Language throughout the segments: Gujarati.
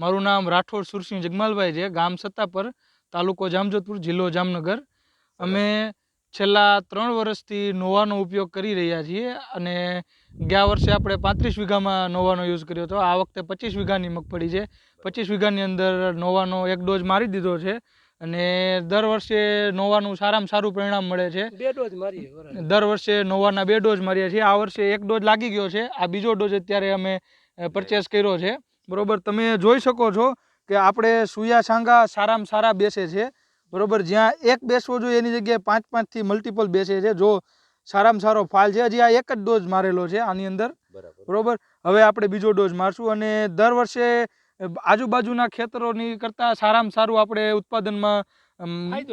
મારું નામ રાઠોડ સુરસિંહ જગમાલભાઈ છે, ગામ સત્તાપર, તાલુકો જામજોધપુર, જિલ્લો જામનગર. અમે છેલ્લા 3 વર્ષથી નોવાનો ઉપયોગ કરી રહ્યા છીએ અને ગયા વર્ષે આપણે 35 વીઘામાં નોવાનો યુઝ કર્યો હતો. આ વખતે 25 વીઘાની મગફળી છે. 25 વીઘાની અંદર નોવાનો 1 ડોઝ મારી દીધો છે અને દર વર્ષે નોવાનું સારામાં સારું પરિણામ મળે છે. 2 ડોઝ મારીએ દર વર્ષે નોવાના 2 ડોઝ માર્યા છીએ. આ વર્ષે 1 ડોઝ લાગી ગયો છે. આ બીજો ડોઝ અત્યારે અમે પરચેસ કર્યો છે. બરોબર, તમે જોઈ શકો છો કે આપણે સુયા છાંગા સારામાં સારા બેસે છે. બરોબર, જ્યાં એક બેસવો જોઈએ એની જગ્યાએ 5 થી મલ્ટિપલ બેસે છે. જો સારામાં સારો ફાલ છે. હજી આ એક જ ડોઝ મારેલો છે આની અંદર. બરોબર, હવે આપણે બીજો ડોઝ મારશું અને દર વર્ષે આજુબાજુના ખેતરોની કરતાં સારામાં સારું આપણે ઉત્પાદનમાં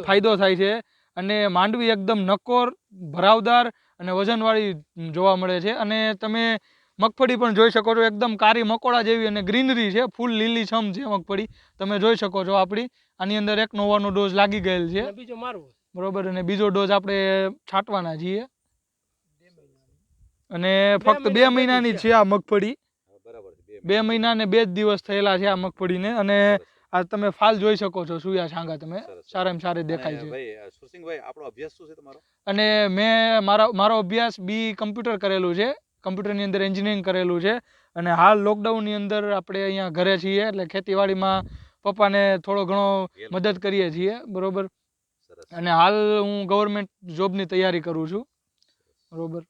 ફાયદો થાય છે અને માંડવી એકદમ નકોર, ભરાવદાર અને વજનવાળી જોવા મળે છે. અને તમે મગફળી પણ જોઈ શકો છો, એકદમ કારી મકોડા જેવી અને ગ્રીનરી છે, ફૂલ લીલી છમ છે મગફળી. તમે જોઈ શકો છો આપણી આની અંદર એક નોવાનો ડોઝ લાગી ગયેલ છે. બરોબર, અને બીજો ડોઝ આપણે છાંટવાના છીએ અને ફક્ત 2 મહિનાની છે આ મગફળી. 2 મહિના ને 2 જ દિવસ થયેલા છે આ મગફળીને અને આ તમે ફાલ જોઈ શકો છો. સુયા છાંગા તમે સારામાં સારી દેખાય છે. અને મેં મારો અભ્યાસ બી કમ્પ્યુટર કરેલું છે, કમ્પ્યુટરની અંદર એન્જિનિયરિંગ કરેલું છે અને હાલ લોકડાઉનની અંદર આપણે અહીંયા ઘરે છીએ એટલે ખેતીવાડીમાં પપ્પાને થોડો ઘણો મદદ કરીએ છીએ. બરોબર, અને હાલ હું ગવર્મેન્ટ જોબની તૈયારી કરું છું. બરોબર.